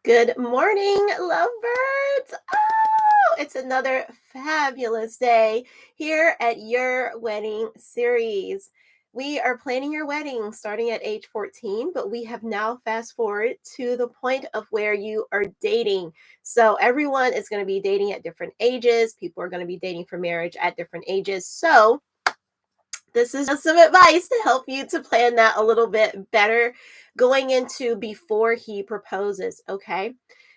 Good morning, lovebirds. Oh, it's another fabulous day here at your wedding series. We are planning your wedding starting at age 14, but we have now fast forward to the point of where you are dating. So everyone is going to be dating at different ages. People are going to be dating for marriage at different ages. So this is just some advice to help you to plan that a little bit better going into before he proposes, okay?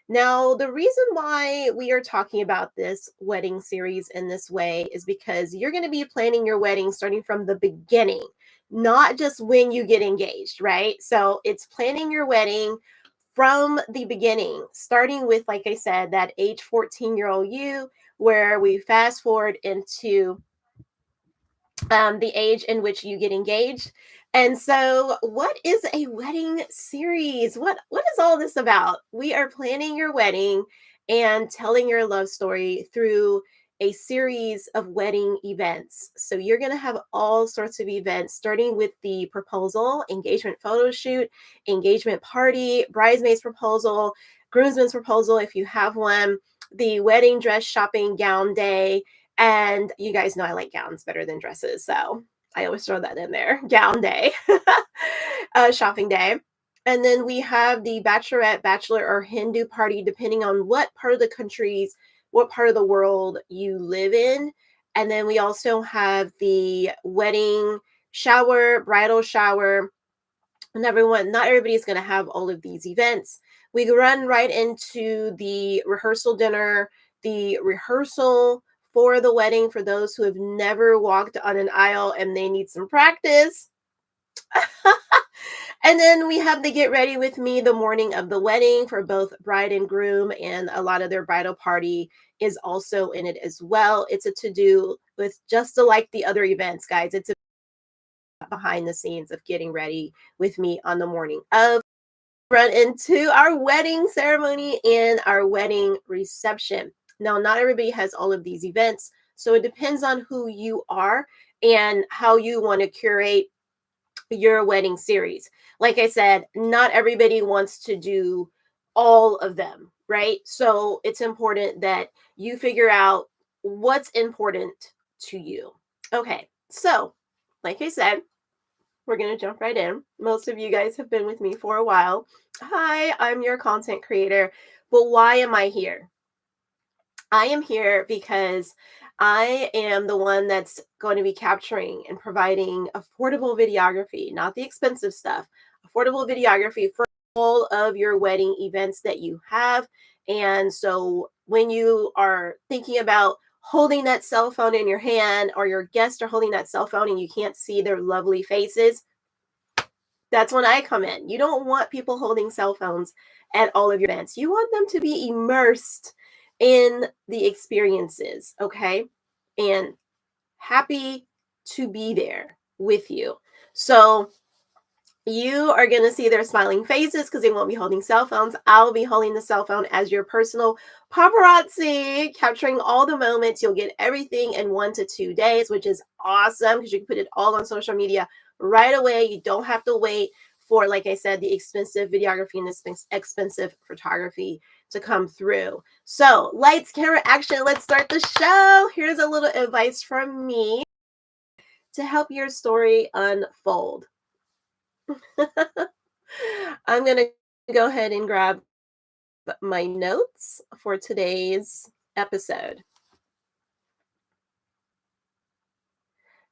Now, the reason why we are talking about this wedding series in this way is because you're going to be planning your wedding starting from the beginning, not just when you get engaged, right? So it's planning your wedding from the beginning, starting with, like I said, that age 14-year-old you, where we fast forward into the age in which you get engaged. And so, what is a wedding series? What is all this about? We are planning your wedding and telling your love story through a series of wedding events. So you're going to have all sorts of events, starting with the proposal, engagement photo shoot, engagement party, bridesmaids proposal, groomsmen's proposal if you have one, the wedding dress shopping gown day, and you guys know I like gowns better than dresses. So I always throw that in there. Gown day, shopping day. And then we have the bachelorette, bachelor, or hen do party, depending on what part of the countries, what part of the world you live in. And then we also have the wedding shower, bridal shower, and not everybody's going to have all of these events. We run right into the rehearsal dinner, the rehearsal for the wedding for those who have never walked on an aisle and they need some practice. And then we have the get ready with me the morning of the wedding for both bride and groom, and a lot of their bridal party is also in it as well. It's a to-do with just like the other events, guys. It's a behind the scenes of getting ready with me on the morning of. Run into our wedding ceremony and our wedding reception. Now, not everybody has all of these events, so it depends on who you are and how you want to curate your wedding series. Like I said, not everybody wants to do all of them, right? So it's important that you figure out what's important to you. Okay, so like I said, we're going to jump right in. Most of you guys have been with me for a while. Hi, I'm your content creator. But why am I here? I am here because I am the one that's going to be capturing and providing affordable videography, not the expensive stuff, affordable videography for all of your wedding events that you have. And so when you are thinking about holding that cell phone in your hand, or your guests are holding that cell phone and you can't see their lovely faces, that's when I come in. You don't want people holding cell phones at all of your events. You want them to be immersed in the experiences, okay? And happy to be there with you. So you are going to see their smiling faces because they won't be holding cell phones. I'll be holding the cell phone as your personal paparazzi, capturing all the moments. You'll get everything in 1 to 2 days, which is awesome because you can put it all on social media right away. You don't have to wait for, like I said, the expensive videography and the expensive photography to come through. So lights, camera, action. Let's start the show. Here's a little advice from me to help your story unfold. I'm going to go ahead and grab my notes for today's episode.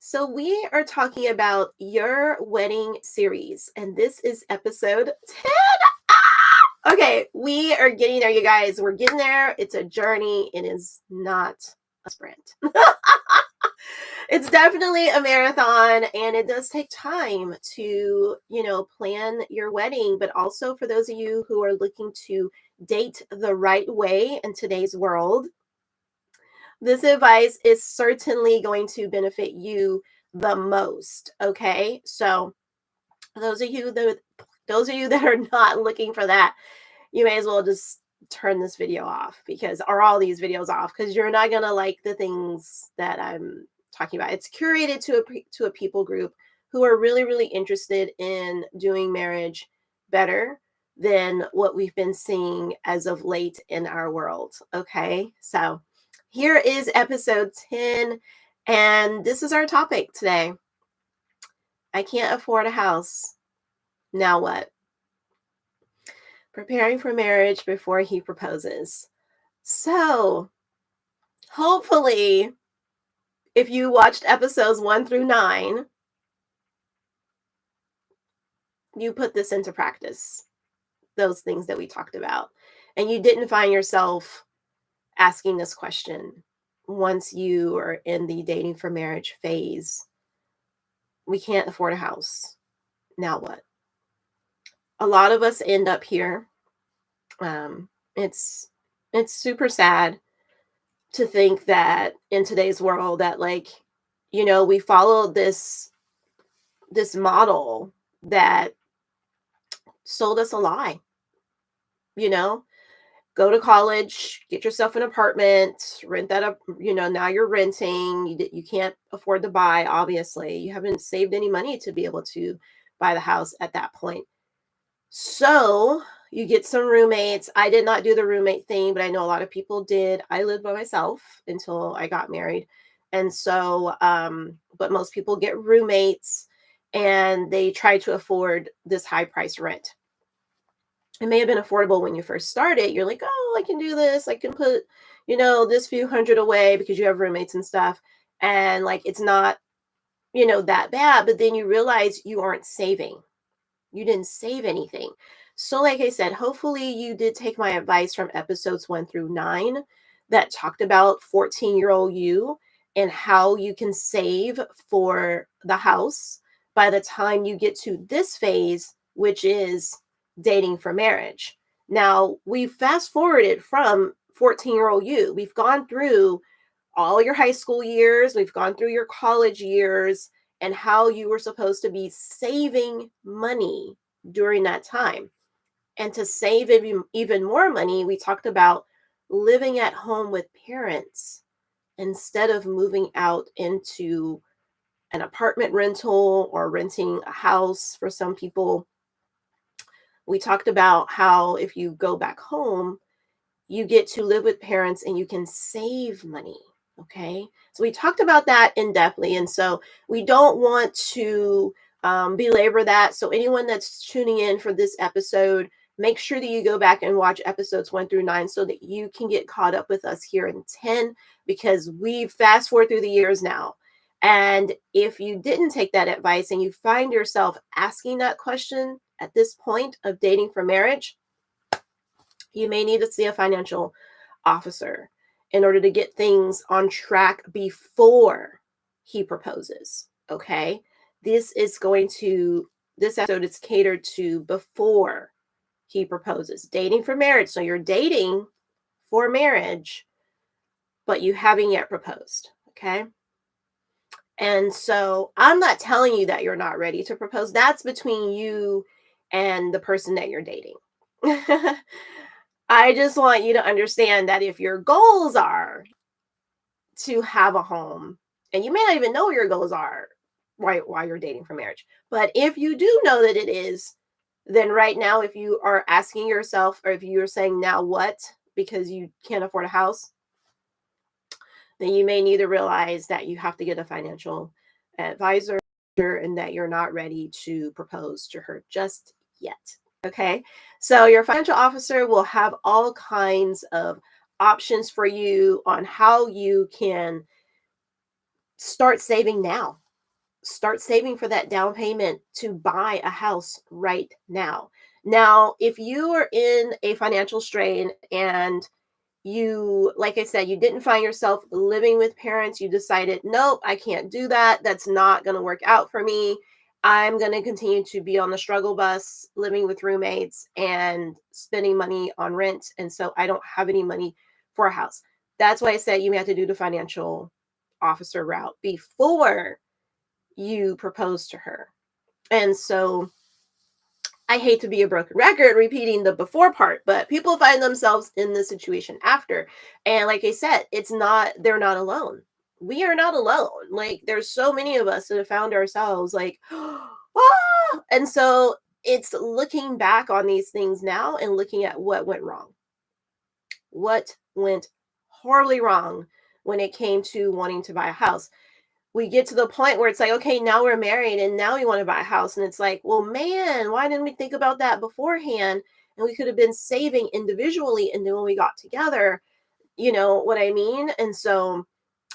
So we are talking about your wedding series, and this is episode 10. Okay, we are getting there, you guys. We're getting there. It's a journey. It is not a sprint. It's definitely a marathon, and it does take time to, plan your wedding. But also for those of you who are looking to date the right way in today's world, this advice is certainly going to benefit you the most. Okay, so those of you that are not looking for that, you may as well just turn this video off, or all these videos off, because you're not gonna like the things that I'm talking about. It's curated to a people group who are really, really interested in doing marriage better than what we've been seeing as of late in our world. Okay, so here is episode 10, and this is our topic today. I can't afford a house. Now what? Preparing for marriage before he proposes. So, hopefully, if you watched episodes 1 through 9, you put this into practice, those things that we talked about, and you didn't find yourself asking this question once you are in the dating for marriage phase. We can't afford a house. Now what? A lot of us end up here. It's super sad to think that in today's world that, like, we follow this model that sold us a lie. Go to college, get yourself an apartment, rent that up. Now you're renting. You can't afford to buy. Obviously, you haven't saved any money to be able to buy the house at that point. So you get some roommates. I did not do the roommate thing, but I know a lot of people did. I lived by myself until I got married. And so, but most people get roommates and they try to afford this high price rent. It may have been affordable when you first started. You're like, oh, I can do this. I can put, this few hundred away because you have roommates and stuff. And like, it's not, that bad. But then you realize you aren't saving. You didn't save anything. So like I said, hopefully you did take my advice from episodes 1 through 9 that talked about 14-year-old you and how you can save for the house by the time you get to this phase, which is dating for marriage. Now, we fast forwarded from 14-year-old you. We've gone through all your high school years. We've gone through your college years and how you were supposed to be saving money during that time. And to save even more money, we talked about living at home with parents instead of moving out into an apartment rental or renting a house for some people. We talked about how if you go back home, you get to live with parents and you can save money. Okay, so we talked about that in depthly, and so we don't want to belabor that. So anyone that's tuning in for this episode, make sure that you go back and watch episodes 1 through 9 so that you can get caught up with us here in 10, because we fast forward through the years now. And if you didn't take that advice and you find yourself asking that question at this point of dating for marriage, you may need to see a financial officer in order to get things on track before he proposes. Okay. This episode is catered to before he proposes. Dating for marriage. So you're dating for marriage, but you haven't yet proposed. Okay. And so I'm not telling you that you're not ready to propose. That's between you and the person that you're dating. I just want you to understand that if your goals are to have a home, and you may not even know what your goals are while you're dating for marriage, but if you do know that it is, then right now, if you are asking yourself, or if you're saying now what, because you can't afford a house, then you may need to realize that you have to get a financial advisor and that you're not ready to propose to her just yet. Okay, so your financial officer will have all kinds of options for you on how you can start saving now. Start saving for that down payment to buy a house right now. Now, if you are in a financial strain and you, like I said, you didn't find yourself living with parents, you decided, nope, I can't do that. That's not going to work out for me. I'm going to continue to be on the struggle bus, living with roommates and spending money on rent. And so I don't have any money for a house. That's why I said you may have to do the financial officer route before you propose to her. And so I hate to be a broken record repeating the before part, but people find themselves in this situation after. And like I said, they're not alone. We are not alone. Like, there's so many of us that have found ourselves like, ah! And so it's looking back on these things now and looking at what went wrong. What went horribly wrong when it came to wanting to buy a house? We get to the point where it's like, okay, now we're married and now we want to buy a house. And it's like, well, man, why didn't we think about that beforehand? And we could have been saving individually. And then when we got together, you know what I mean? And so,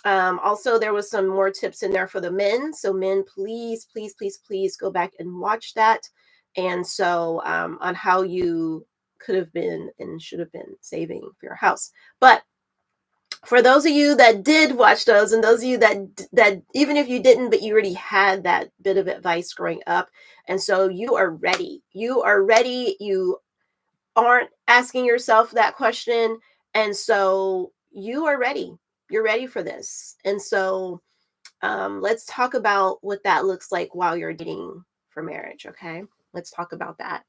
also, there was some more tips in there for the men. So, men, please, please, please, please go back and watch that. And so, on how you could have been and should have been saving for your house. But for those of you that did watch those, and those of you that even if you didn't, but you already had that bit of advice growing up, and so you are ready. You are ready. You aren't asking yourself that question, and so you are ready. You're ready for this. And so, let's talk about what that looks like while you're dating for marriage. Okay, let's talk about that.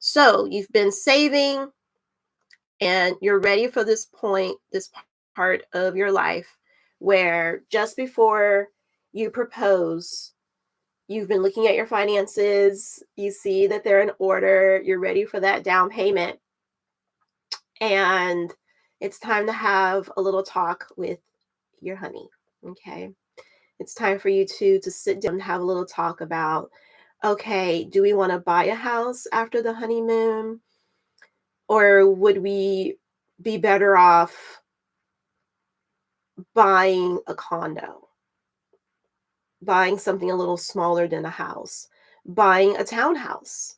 So you've been saving and you're ready for this point, this part of your life where just before you propose, you've been looking at your finances, you see that they're in order, you're ready for that down payment, and it's time to have a little talk with your honey. Okay, it's time for you to sit down and have a little talk about, okay, do we want to buy a house after the honeymoon, or would we be better off buying a condo, buying something a little smaller than a house, buying a townhouse?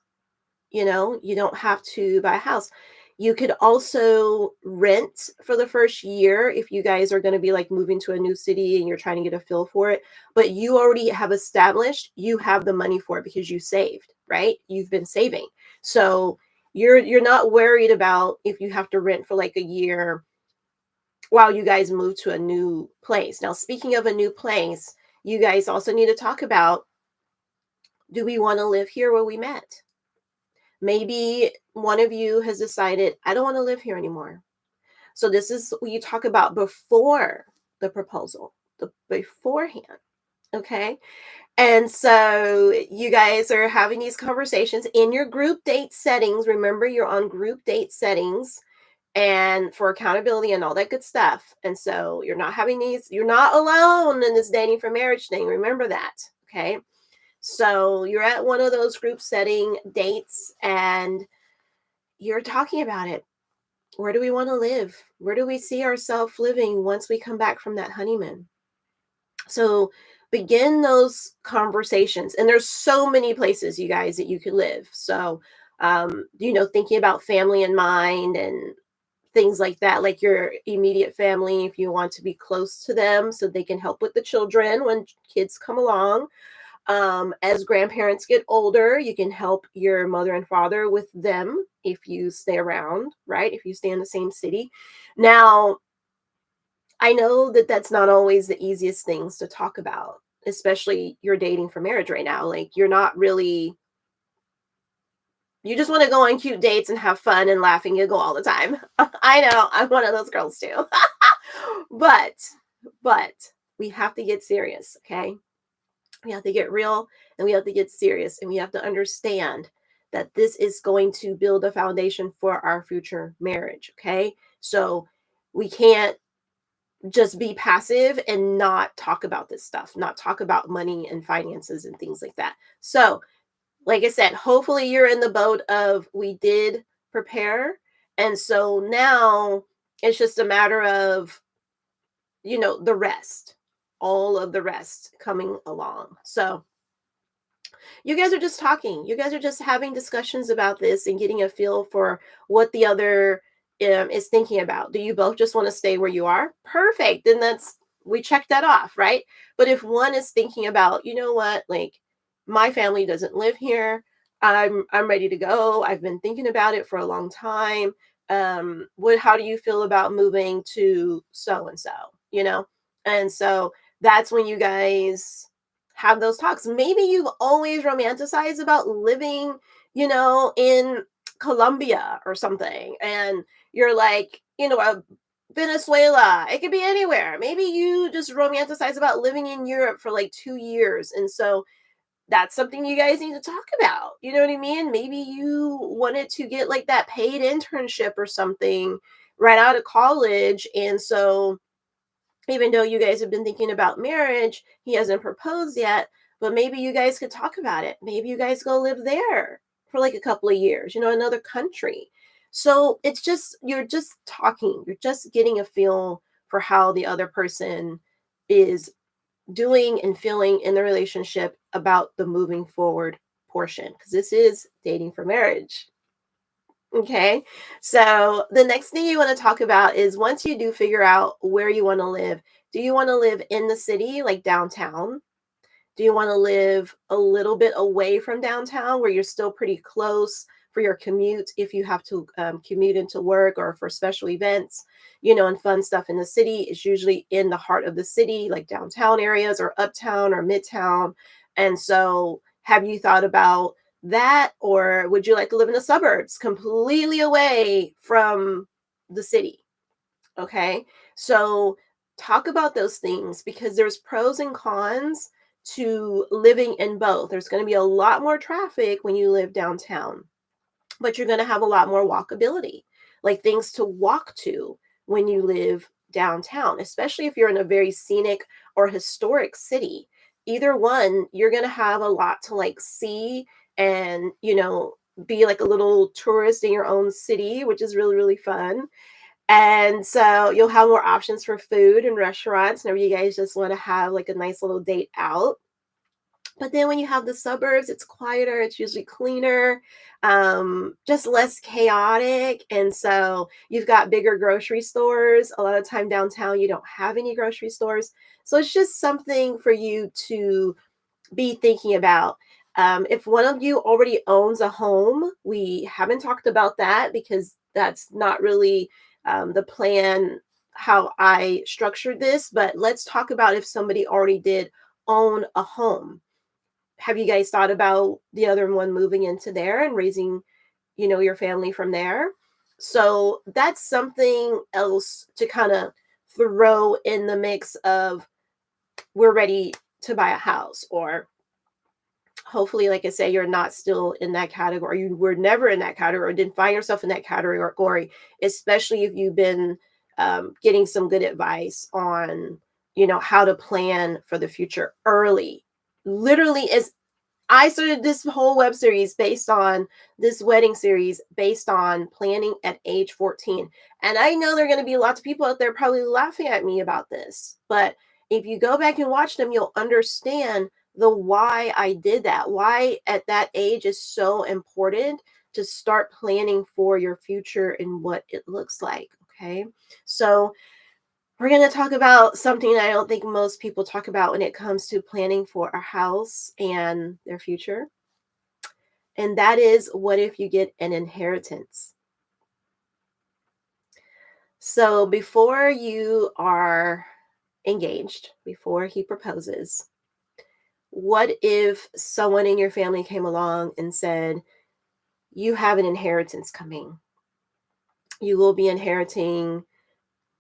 You know, you don't have to buy a house. You could also rent for the first year if you guys are going to be like moving to a new city and you're trying to get a feel for it. But you already have established you have the money for it because you saved, right? You've been saving. So you're not worried about if you have to rent for like a year while you guys move to a new place. Now, speaking of a new place, you guys also need to talk about, do we want to live here where we met? Maybe one of you has decided, I don't want to live here anymore. So this is what you talk about before the proposal, the beforehand. Okay. And so you guys are having these conversations in your group date settings. Remember, you're on group date settings and for accountability and all that good stuff. And so you're not having these, you're not alone in this dating for marriage thing. Remember that. Okay. So you're at one of those group setting dates and you're talking about it. Where do we want to live? Where do we see ourselves living once we come back from that honeymoon? So begin those conversations. And there's so many places, you guys, that you could live. So, thinking about family in mind and things like that, like your immediate family, if you want to be close to them so they can help with the children when kids come along. As grandparents get older, you can help your mother and father with them if you stay around, right? If you stay in the same city. Now, I know that that's not always the easiest things to talk about, especially you're dating for marriage right now. Like, you're not really, you just want to go on cute dates and have fun and laugh and giggle all the time. I know, I'm one of those girls too. but, but we have to get serious, okay? We have to get real and we have to get serious and we have to understand that this is going to build a foundation for our future marriage. Okay. So we can't just be passive and not talk about this stuff, not talk about money and finances and things like that. So, like I said, hopefully you're in the boat of we did prepare. And so now it's just a matter of, the rest, all of the rest coming along. So, you guys are just talking. You guys are just having discussions about this and getting a feel for what the other is thinking about. Do you both just want to stay where you are? Perfect. Then we check that off, right? But if one is thinking about, you know what, like my family doesn't live here. I'm ready to go. I've been thinking about it for a long time. How do you feel about moving to so and so? And so that's when you guys have those talks. Maybe you've always romanticized about living, in Colombia or something. And you're like, Venezuela, it could be anywhere. Maybe you just romanticize about living in Europe for like 2 years. And so that's something you guys need to talk about. You know what I mean? Maybe you wanted to get like that paid internship or something right out of college. And so, even though you guys have been thinking about marriage, he hasn't proposed yet, but maybe you guys could talk about it. Maybe you guys go live there for like a couple of years, another country. So it's just, you're just talking, you're just getting a feel for how the other person is doing and feeling in the relationship about the moving forward portion, because this is dating for marriage. Okay. So the next thing you want to talk about is, once you do figure out where you want to live, do you want to live in the city, like downtown? Do you want to live a little bit away from downtown where you're still pretty close for your commute if you have to commute into work or for special events, and fun stuff in the city is usually in the heart of the city, like downtown areas or uptown or midtown. And so, have you thought about that? Or would you like to live in the suburbs completely away from the city? Okay. So talk about those things, because there's pros and cons to living in both. There's going to be a lot more traffic when you live downtown, but you're going to have a lot more walkability, like things to walk to when you live downtown, especially if you're in a very scenic or historic city. Either one, you're going to have a lot to like see and, be like a little tourist in your own city, which is really, really fun. And so you'll have more options for food and restaurants whenever you guys just want to have like a nice little date out. But then when you have the suburbs, it's quieter, it's usually cleaner, just less chaotic. And so you've got bigger grocery stores. A lot of time downtown, you don't have any grocery stores. So it's just something for you to be thinking about. If one of you already owns a home, we haven't talked about that because that's not really the plan, how I structured this. But let's talk about if somebody already did own a home. Have you guys thought about the other one moving into there and raising, your family from there? So that's something else to kind of throw in the mix of, we're ready to buy a house, or hopefully, like I say, you're not still in that category. You were never in that category, or didn't find yourself in that category, especially if you've been getting some good advice on, how to plan for the future early. Literally, as I started this whole web series based on this wedding series, based on planning at age 14. And I know there are going to be lots of people out there probably laughing at me about this. But if you go back and watch them, you'll understand the why I did that, why at that age is so important to start planning for your future and what it looks like. Okay. So, we're going to talk about something I don't think most people talk about when it comes to planning for a house and their future. And that is, what if you get an inheritance? So before you are engaged, before he proposes, what if someone in your family came along and said, you have an inheritance coming? You will be inheriting,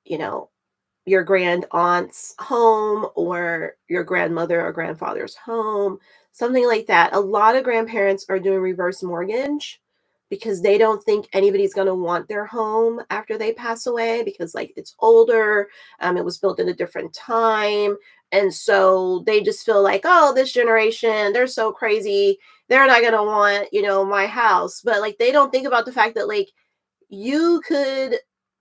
you know, your grand aunt's home or your grandmother or grandfather's home, something like that. A lot of grandparents are doing reverse mortgage because they don't think anybody's going to want their home after they pass away, because like it's older, it was built in a different time. And so they just feel like, oh, this generation, they're so crazy. They're not going to want, my house. But like, they don't think about the fact that like, you could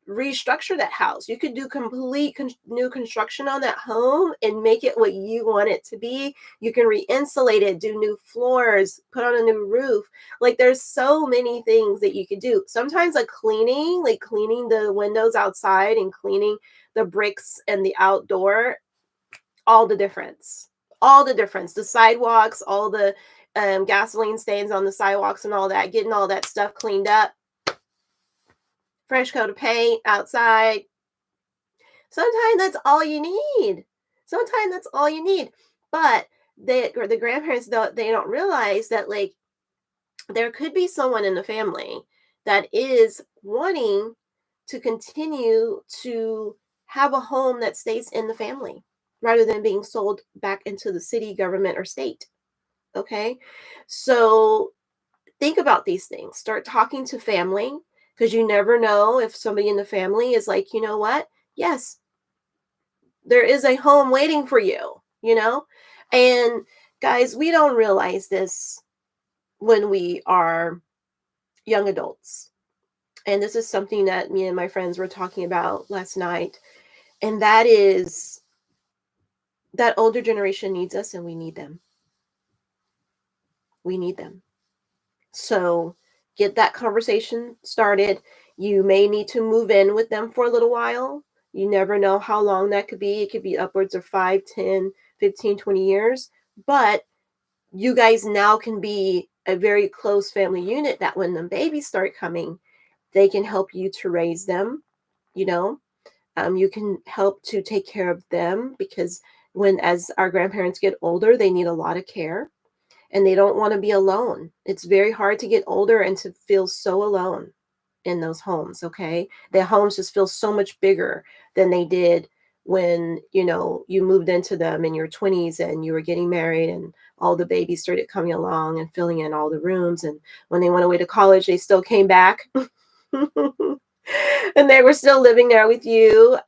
restructure that house. You could do complete new construction on that home and make it what you want it to be. You can re-insulate it, do new floors, put on a new roof. Like there's so many things that you could do. Sometimes like cleaning the windows outside and cleaning the bricks and the outdoor, all the difference. All the difference. The sidewalks, all the gasoline stains on the sidewalks and all that, getting all that stuff cleaned up, fresh coat of paint outside. Sometimes that's all you need. Sometimes that's all you need. But the grandparents don't realize that like there could be someone in the family that is wanting to continue to have a home that stays in the family rather than being sold back into the city, government, or state. Okay. So think about these things. Start talking to family because you never know if somebody in the family is like, you know what? Yes, there is a home waiting for you, you know? And guys, we don't realize this when we are young adults. And this is something that me and my friends were talking about last night. And that is that older generation needs us and we need them. We need them. So get that conversation started. You may need to move in with them for a little while. You never know how long that could be. It could be upwards of 5, 10, 15, 20 years. But you guys now can be a very close family unit that when the babies start coming, they can help you to raise them, you know. You can help to take care of them because when as our grandparents get older, they need a lot of care and they don't want to be alone. It's very hard to get older and to feel so alone in those homes, okay? Their homes just feel so much bigger than they did when, you know, you moved into them in your 20s and you were getting married and all the babies started coming along and filling in all the rooms. And when they went away to college, they still came back and they were still living there with you.